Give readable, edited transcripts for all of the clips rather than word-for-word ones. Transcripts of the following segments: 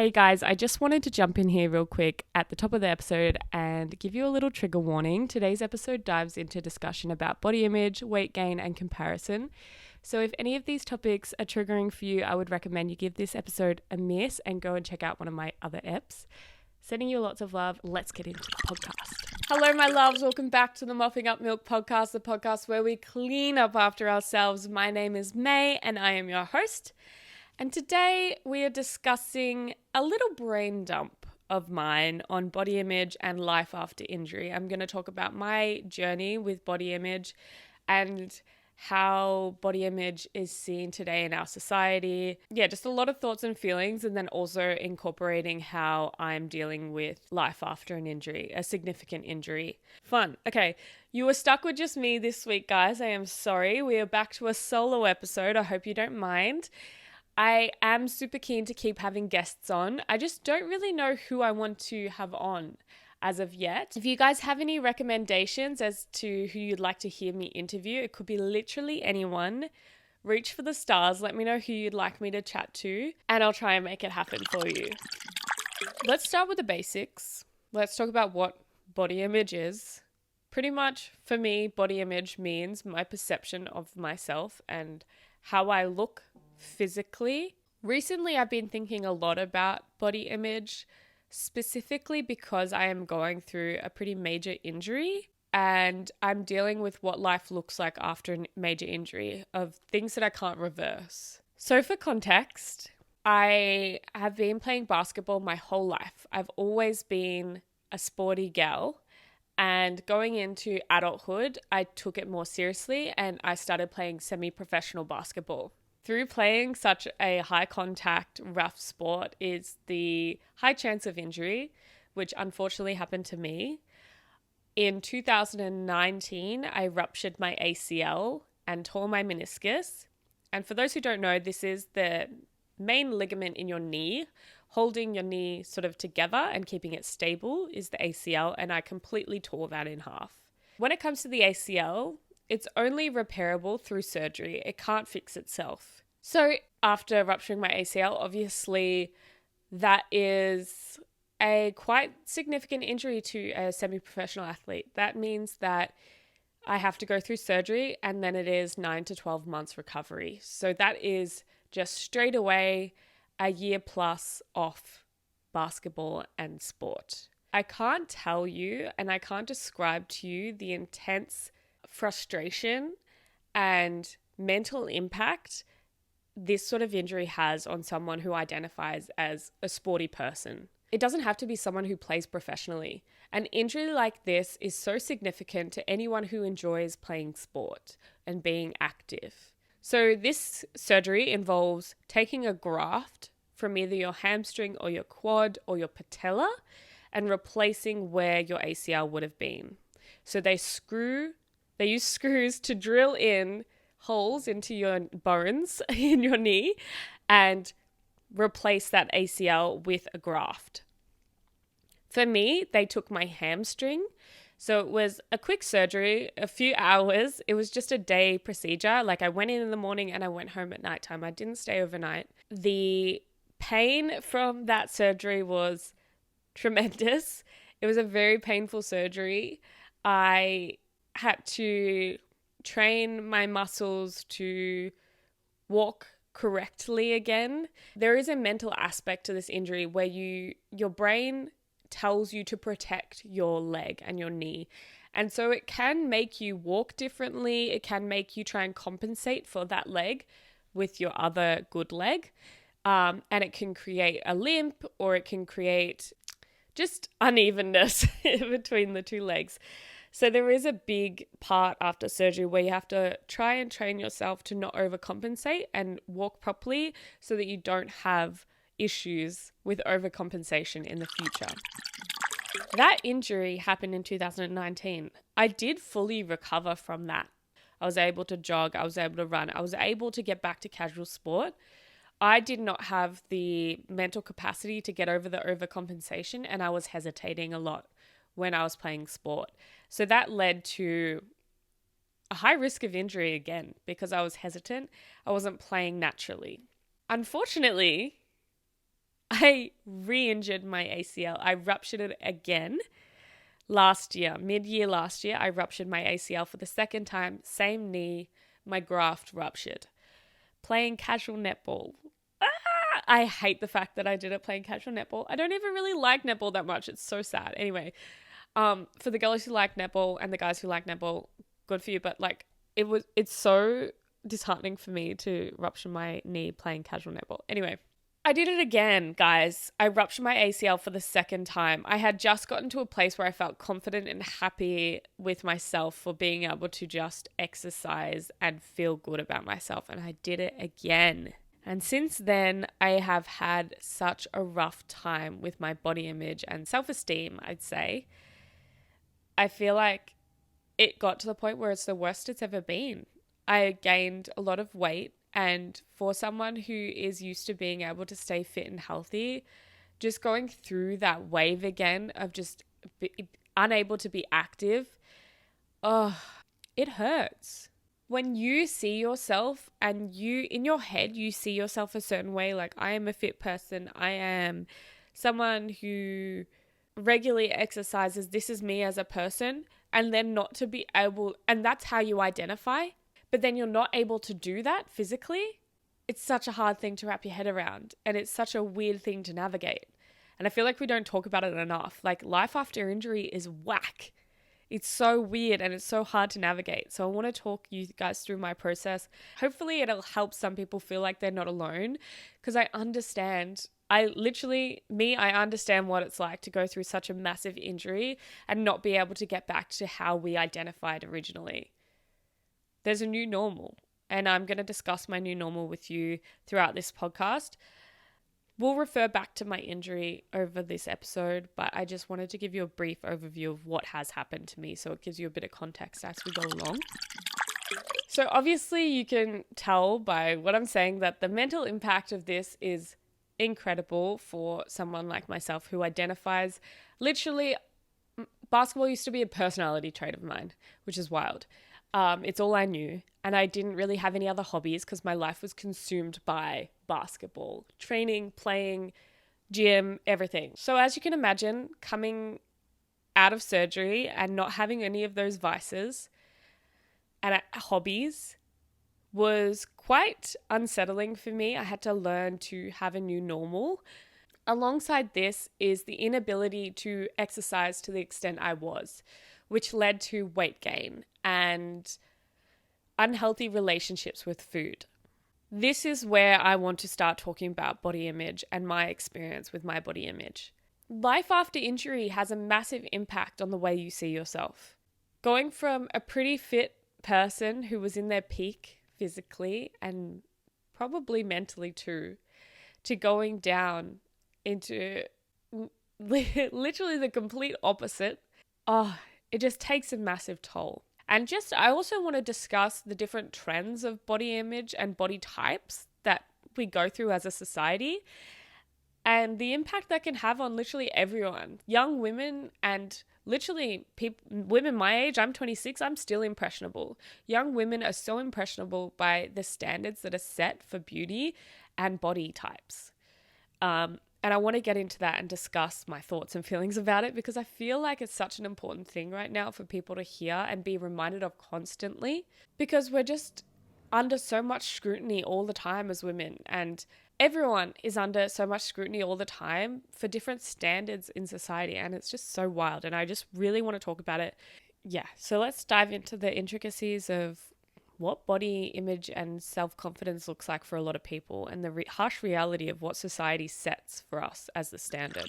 Hey guys, I just wanted to jump in here real quick at the top of the episode and give you a little trigger warning. Today's episode dives into discussion about body image, weight gain, and comparison. So if any of these topics are triggering for you, I would recommend you give this episode a miss and go and check out one of my other eps. Sending you lots of love. Let's get into the podcast. Hello, my loves. Welcome back to the Mopping Up Milk podcast, the podcast where we clean up after ourselves. My name is May and I am your host. And today we are discussing a little brain dump of mine on body image and life after injury. I'm going to talk about my journey with body image and how body image is seen today in our society. Yeah, just a lot of thoughts and feelings, and then also incorporating how I'm dealing with life after an injury, a significant injury. Fun. Okay, you were stuck with just me this week, guys. I am sorry. We are back to a solo episode. I hope you don't mind. I am super keen to keep having guests on. I just don't really know who I want to have on as of yet. If you guys have any recommendations as to who you'd like to hear me interview, it could be literally anyone. Reach for the stars. Let me know who you'd like me to chat to, and I'll try and make it happen for you. Let's start with the basics. Let's talk about what body image is. Pretty much for me, body image means my perception of myself and how I look physically. Recently, I've been thinking a lot about body image, specifically because I am going through a pretty major injury and I'm dealing with what life looks like after a major injury, of things that I can't reverse. So for context, I have been playing basketball my whole life. I've always been a sporty gal, and going into adulthood, I took it more seriously and I started playing semi-professional basketball. Through playing such a high contact, rough sport is the high chance of injury, which unfortunately happened to me. In 2019, I ruptured my ACL and tore my meniscus. And for those who don't know, this is the main ligament in your knee. Holding your knee sort of together and keeping it stable is the ACL, and I completely tore that in half. When it comes to the ACL, it's only repairable through surgery. It can't fix itself. So after rupturing my ACL, obviously that is a quite significant injury to a semi-professional athlete. That means that I have to go through surgery and then it is 9 to 12 months recovery. So that is just straight away a year plus off basketball and sport. I can't tell you and I can't describe to you the intense frustration and mental impact this sort of injury has on someone who identifies as a sporty person. It doesn't have to be someone who plays professionally. An injury like this is so significant to anyone who enjoys playing sport and being active. So this surgery involves taking a graft from either your hamstring or your quad or your patella and replacing where your ACL would have been. So they use screws to drill in holes into your bones in your knee and replace that ACL with a graft. For me, they took my hamstring. So it was a quick surgery, a few hours. It was just a day procedure. Like I went in the morning and I went home at nighttime. I didn't stay overnight. The pain from that surgery was tremendous. It was a very painful surgery. I had to train my muscles to walk correctly again. There is a mental aspect to this injury where your brain tells you to protect your leg and your knee. And so it can make you walk differently. It can make you try and compensate for that leg with your other good leg. And it can create a limp, or it can create just unevenness between the two legs. So there is a big part after surgery where you have to try and train yourself to not overcompensate and walk properly so that you don't have issues with overcompensation in the future. That injury happened in 2019. I did fully recover from that. I was able to jog, I was able to run, I was able to get back to casual sport. I did not have the mental capacity to get over the overcompensation, and I was hesitating a lot when I was playing sport. So that led to a high risk of injury again because I was hesitant. I wasn't playing naturally. Unfortunately, I re-injured my ACL. I ruptured it again last year, mid-year last year. I ruptured my ACL for the second time, same knee, my graft ruptured. Playing casual netball. I hate the fact that I did it playing casual netball. I don't even really like netball that much. It's so sad. Anyway, for the girls who like netball and the guys who like netball, good for you. But like, it's so disheartening for me to rupture my knee playing casual netball. Anyway, I did it again, guys. I ruptured my ACL for the second time. I had just gotten to a place where I felt confident and happy with myself for being able to just exercise and feel good about myself. And I did it again. And since then, I have had such a rough time with my body image and self-esteem, I'd say. I feel like it got to the point where it's the worst it's ever been. I gained a lot of weight. And for someone who is used to being able to stay fit and healthy, just going through that wave again of just unable to be active, it hurts. When you see yourself and you, in your head, you see yourself a certain way, like I am a fit person, I am someone who regularly exercises, this is me as a person, and then not to be able, and that's how you identify. But then you're not able to do that physically. It's such a hard thing to wrap your head around. And it's such a weird thing to navigate. And I feel like we don't talk about it enough. Like life after injury is whack. It's so weird and it's so hard to navigate. So I want to talk you guys through my process. Hopefully it'll help some people feel like they're not alone. Because I understand. I understand what it's like to go through such a massive injury and not be able to get back to how we identified originally. There's a new normal, and I'm going to discuss my new normal with you throughout this podcast. We'll refer back to my injury over this episode, but I just wanted to give you a brief overview of what has happened to me so it gives you a bit of context as we go along. So obviously you can tell by what I'm saying that the mental impact of this is incredible for someone like myself who identifies literally, basketball used to be a personality trait of mine, which is wild. It's all I knew, and I didn't really have any other hobbies because my life was consumed by basketball, training, playing, gym, everything. So as you can imagine, coming out of surgery and not having any of those vices and hobbies was quite unsettling for me. I had to learn to have a new normal. Alongside this is the inability to exercise to the extent I was, which led to weight gain and unhealthy relationships with food. This is where I want to start talking about body image and my experience with my body image. Life after injury has a massive impact on the way you see yourself. Going from a pretty fit person who was in their peak physically and probably mentally too, to going down into literally the complete opposite. It just takes a massive toll. And I also want to discuss the different trends of body image and body types that we go through as a society and the impact that can have on literally everyone. Young women and literally women my age, I'm 26, I'm still impressionable. Young women are so impressionable by the standards that are set for beauty and body types. And I want to get into that and discuss my thoughts and feelings about it because I feel like it's such an important thing right now for people to hear and be reminded of constantly because we're just under so much scrutiny all the time as women, and everyone is under so much scrutiny all the time for different standards in society, and it's just so wild, and I just really want to talk about it. Yeah, so let's dive into the intricacies of what body image and self-confidence looks like for a lot of people and the harsh reality of what society sets for us as the standard.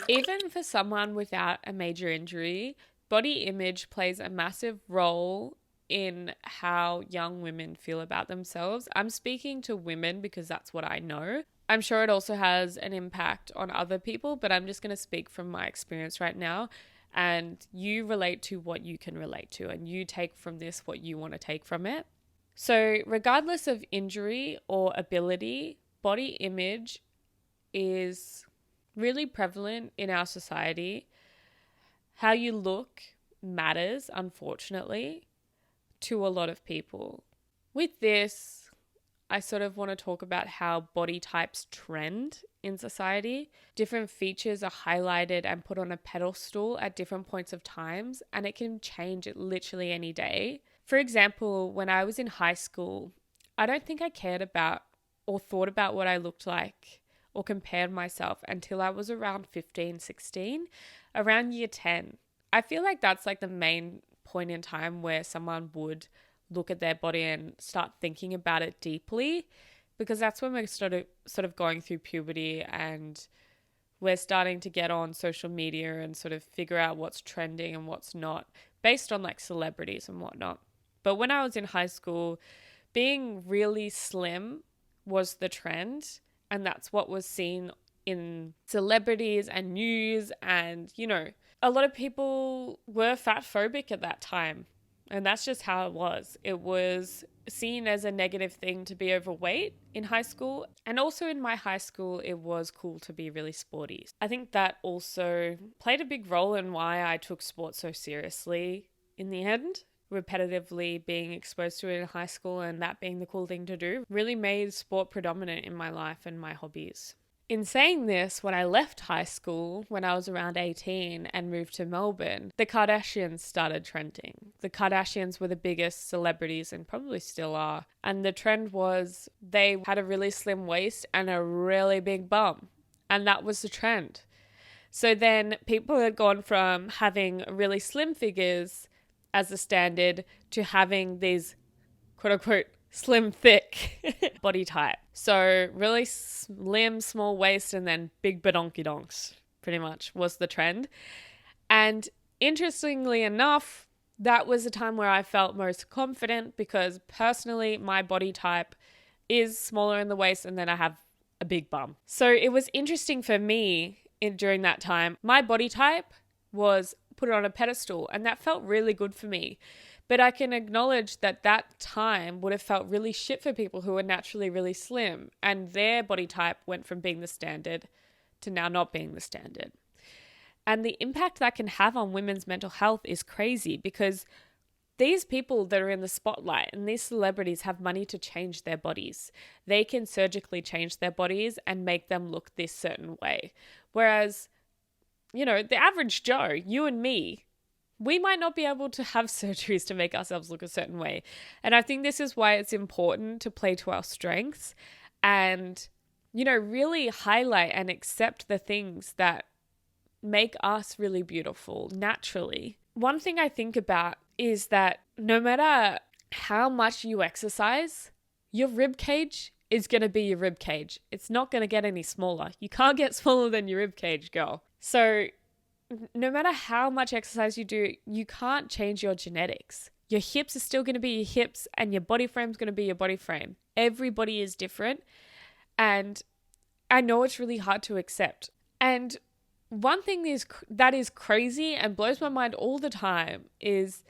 Even for someone without a major injury, body image plays a massive role in how young women feel about themselves. I'm speaking to women because that's what I know. I'm sure it also has an impact on other people, but I'm just going to speak from my experience right now. And you relate to what you can relate to, and you take from this what you want to take from it. So regardless of injury or ability, body image is really prevalent in our society. How you look matters, unfortunately, to a lot of people. With this, I sort of want to talk about how body types trend in society. Different features are highlighted and put on a pedestal at different points of times, and it can change literally any day. For example, when I was in high school, I don't think I cared about or thought about what I looked like or compared myself until I was around 15, 16, around year 10. I feel like that's like the main point in time where someone would look at their body and start thinking about it deeply, because that's when we're sort of going through puberty and we're starting to get on social media and sort of figure out what's trending and what's not based on like celebrities and whatnot. But when I was in high school, being really slim was the trend, and that's what was seen in celebrities and news. And, you know, a lot of people were fat phobic at that time. And that's just how it was. It was seen as a negative thing to be overweight in high school. And also in my high school, it was cool to be really sporty. I think that also played a big role in why I took sports so seriously in the end. Repetitively being exposed to it in high school and that being the cool thing to do really made sport predominant in my life and my hobbies. In saying this, when I left high school, when I was around 18 and moved to Melbourne, the Kardashians started trending. The Kardashians were the biggest celebrities and probably still are. And the trend was they had a really slim waist and a really big bum. And that was the trend. So then people had gone from having really slim figures as the standard to having these quote unquote slim, thick body type. So really slim, small waist and then big badonky donks pretty much was the trend. And interestingly enough, that was the time where I felt most confident, because personally my body type is smaller in the waist and then I have a big bum. So it was interesting for me during that time. My body type was put on a pedestal and that felt really good for me. But I can acknowledge that that time would have felt really shit for people who are naturally really slim, and their body type went from being the standard to now not being the standard. And the impact that can have on women's mental health is crazy, because these people that are in the spotlight and these celebrities have money to change their bodies. They can surgically change their bodies and make them look this certain way. Whereas, you know, the average Joe, you and me, we might not be able to have surgeries to make ourselves look a certain way. And I think this is why it's important to play to our strengths and, you know, really highlight and accept the things that make us really beautiful naturally. One thing I think about is that no matter how much you exercise, your rib cage is going to be your rib cage. It's not going to get any smaller. You can't get smaller than your rib cage, girl. So no matter how much exercise you do, you can't change your genetics. Your hips are still going to be your hips and your body frame is going to be your body frame. Everybody is different. And I know it's really hard to accept. And one thing that is crazy and blows my mind all the time is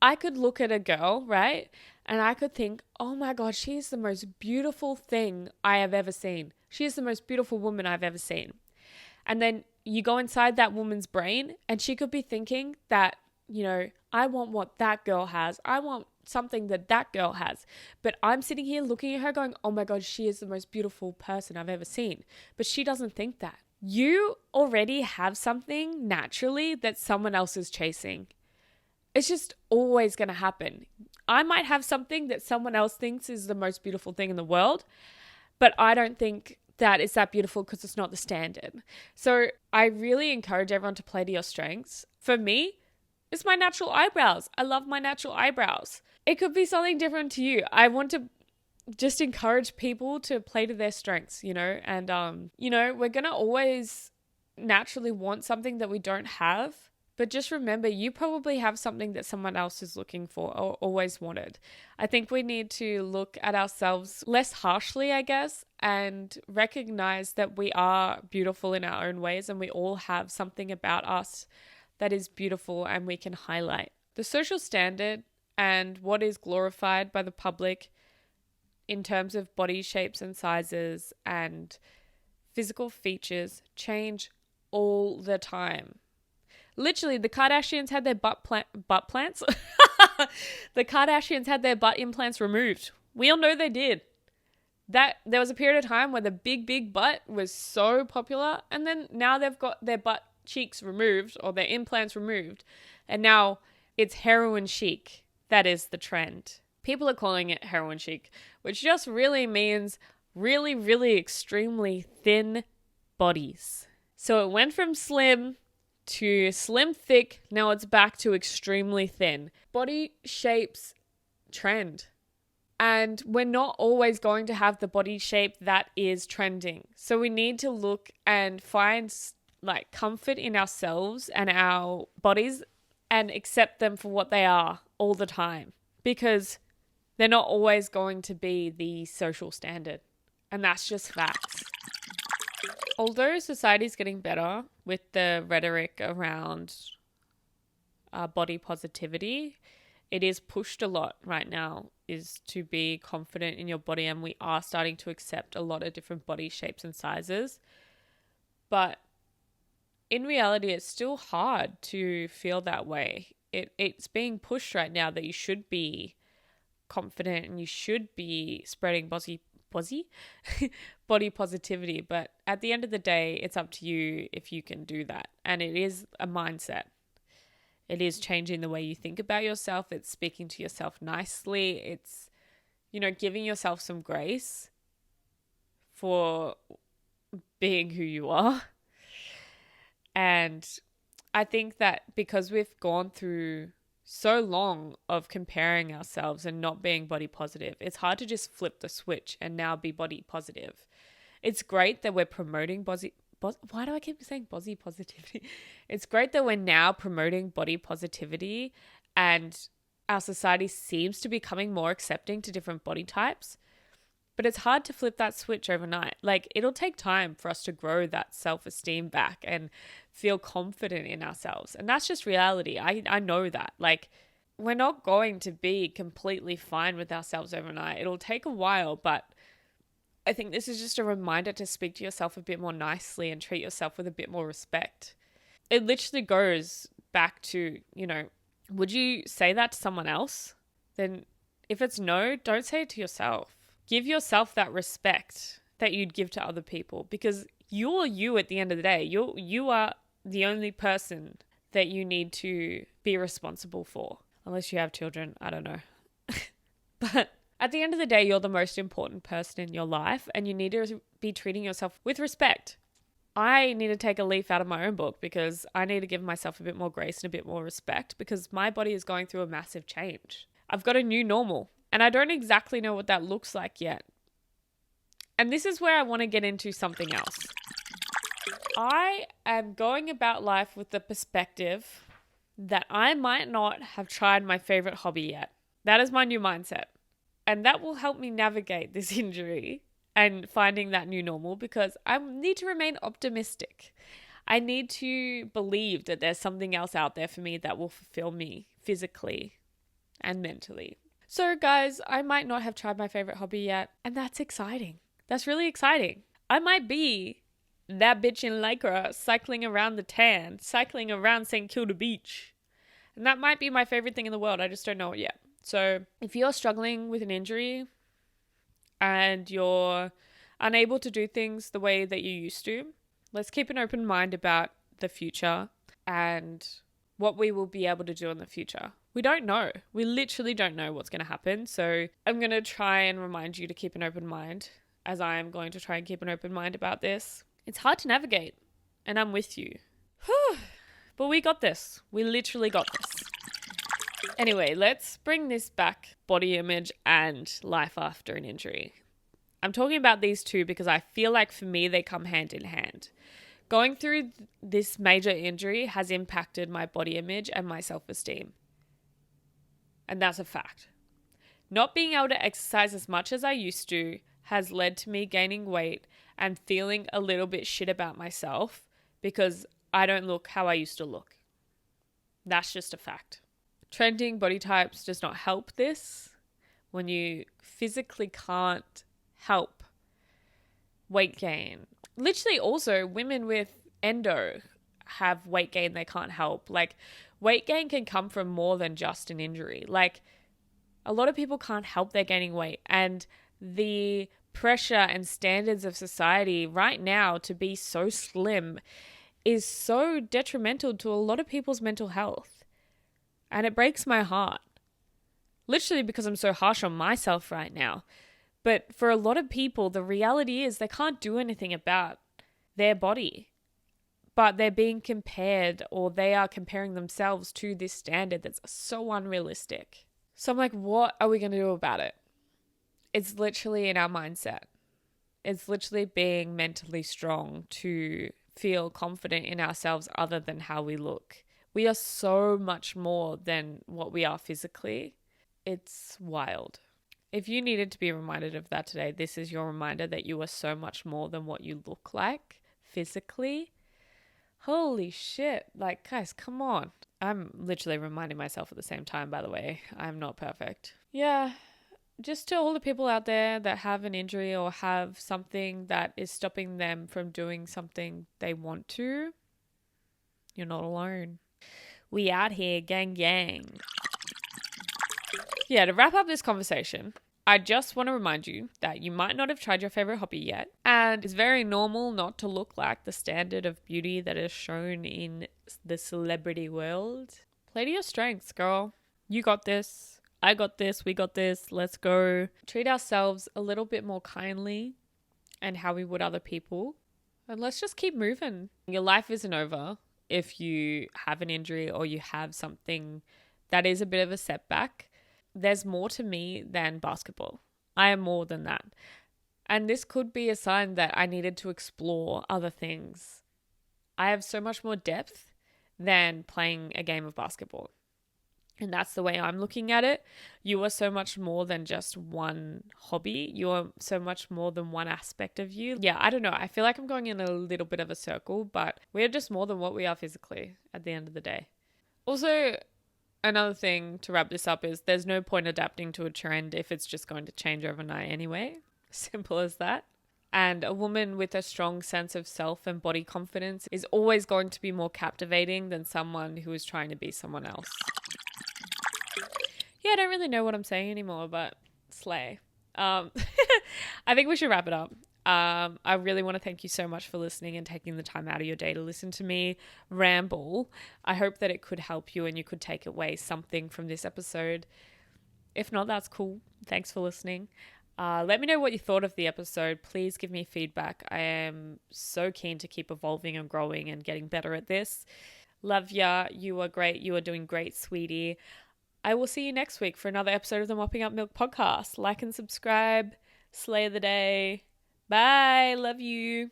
I could look at a girl, right? And I could think, oh my God, she is the most beautiful thing I have ever seen. She is the most beautiful woman I've ever seen. And then you go inside that woman's brain and she could be thinking that, you know, I want what that girl has. I want something that girl has. But I'm sitting here looking at her going, oh my God, she is the most beautiful person I've ever seen. But she doesn't think that. You already have something naturally that someone else is chasing. It's just always going to happen. I might have something that someone else thinks is the most beautiful thing in the world, but I don't think that it's that beautiful because it's not the standard. So I really encourage everyone to play to your strengths. For me, it's my natural eyebrows. I love my natural eyebrows. It could be something different to you. I want to just encourage people to play to their strengths, you know, and, you know, we're going to always naturally want something that we don't have. But just remember, you probably have something that someone else is looking for or always wanted. I think we need to look at ourselves less harshly, I guess, and recognize that we are beautiful in our own ways and we all have something about us that is beautiful and we can highlight. The social standard and what is glorified by the public in terms of body shapes and sizes and physical features change all the time. Literally, the Kardashians had their butt plants. The Kardashians had their butt implants removed. We all know they did. That there was a period of time where the big butt was so popular, and then now they've got their butt cheeks removed or their implants removed, and now it's heroin chic. That is the trend. People are calling it heroin chic, which just really means really, really extremely thin bodies. So it went from slim to slim thick, now it's back to extremely thin. Body shapes trend. And we're not always going to have the body shape that is trending. So we need to look and find like comfort in ourselves and our bodies and accept them for what they are all the time, because they're not always going to be the social standard. And that's just facts. Although society's getting better with the rhetoric around body positivity, it is pushed a lot right now is to be confident in your body, and we are starting to accept a lot of different body shapes and sizes. But in reality, it's still hard to feel that way. It's being pushed right now that you should be confident and you should be spreading body positivity. But at the end of the day, it's up to you if you can do that. And it is a mindset. It is changing the way you think about yourself. It's speaking to yourself nicely. It's, giving yourself some grace for being who you are. And I think that because we've gone through so long of comparing ourselves and not being body positive, it's hard to just flip the switch and now be body positive. It's great that we're promoting why do I keep saying body positivity? It's great that we're now promoting body positivity, and our society seems to be becoming more accepting to different body types. But it's hard to flip that switch overnight. Like, it'll take time for us to grow that self-esteem back and feel confident in ourselves. And that's just reality. I know that. Like, we're not going to be completely fine with ourselves overnight. It'll take a while, but I think this is just a reminder to speak to yourself a bit more nicely and treat yourself with a bit more respect. It literally goes back to, would you say that to someone else? Then if it's no, don't say it to yourself. Give yourself that respect that you'd give to other people, because you're you at the end of the day. You are the only person that you need to be responsible for. Unless you have children, I don't know. But at the end of the day, you're the most important person in your life, and you need to be treating yourself with respect. I need to take a leaf out of my own book, because I need to give myself a bit more grace and a bit more respect, because my body is going through a massive change. I've got a new normal, and I don't exactly know what that looks like yet. And this is where I want to get into something else. I am going about life with the perspective that I might not have tried my favorite hobby yet. That is my new mindset. And that will help me navigate this injury and finding that new normal, because I need to remain optimistic. I need to believe that there's something else out there for me that will fulfill me physically and mentally. So guys, I might not have tried my favorite hobby yet, and that's exciting. That's really exciting. I might be that bitch in Lycra cycling around the tan, cycling around St. Kilda Beach. And that might be my favorite thing in the world. I just don't know it yet. So if you're struggling with an injury and you're unable to do things the way that you used to, let's keep an open mind about the future and what we will be able to do in the future. We don't know. We literally don't know what's going to happen. So I'm going to try and remind you to keep an open mind, as I am going to try and keep an open mind about this. It's hard to navigate, and I'm with you. But we got this. We literally got this. Anyway, let's bring this back. Body image and life after an injury. I'm talking about these two because I feel like for me they come hand in hand. Going through this major injury has impacted my body image and my self-esteem. And that's a fact. Not being able to exercise as much as I used to has led to me gaining weight and feeling a little bit shit about myself because I don't look how I used to look. That's just a fact. Trending body types does not help this when you physically can't help weight gain. Literally also women with endo have weight gain they can't help. Like, weight gain can come from more than just an injury. Like, a lot of people can't help they're gaining weight, and the pressure and standards of society right now to be so slim is so detrimental to a lot of people's mental health. And it breaks my heart. Literally because I'm so harsh on myself right now. But for a lot of people, the reality is they can't do anything about their body. But they're being compared, or they are comparing themselves to this standard that's so unrealistic. So I'm like, what are we going to do about it? It's literally in our mindset. It's literally being mentally strong to feel confident in ourselves other than how we look. We are so much more than what we are physically. It's wild. If you needed to be reminded of that today, this is your reminder that you are so much more than what you look like physically. Holy shit. Like, guys, come on. I'm literally reminding myself at the same time, by the way. I'm not perfect. Yeah. Just to all the people out there that have an injury or have something that is stopping them from doing something they want to, you're not alone. We out here, gang, gang. Yeah, to wrap up this conversation, I just want to remind you that you might not have tried your favorite hobby yet, and it's very normal not to look like the standard of beauty that is shown in the celebrity world. Play to your strengths, girl. You got this. I got this. We got this. Let's go. Treat ourselves a little bit more kindly and how we would other people. And let's just keep moving. Your life isn't over if you have an injury or you have something that is a bit of a setback. There's more to me than basketball. I am more than that. And this could be a sign that I needed to explore other things. I have so much more depth than playing a game of basketball. And that's the way I'm looking at it. You are so much more than just one hobby. You are so much more than one aspect of you. Yeah, I don't know. I feel like I'm going in a little bit of a circle, but we're just more than what we are physically at the end of the day. Also, another thing to wrap this up is there's no point adapting to a trend if it's just going to change overnight anyway. Simple as that. And a woman with a strong sense of self and body confidence is always going to be more captivating than someone who is trying to be someone else. Yeah, I don't really know what I'm saying anymore, but slay. I think we should wrap it up. I really want to thank you so much for listening and taking the time out of your day to listen to me ramble. I hope that it could help you and you could take away something from this episode. If not, that's cool. Thanks for listening. Let me know what you thought of the episode. Please give me feedback. I am so keen to keep evolving and growing and getting better at this. Love ya. You are great. You are doing great, sweetie. I will see you next week for another episode of the Mopping Up Milk podcast. Like and subscribe. Slay the day. Bye. Love you.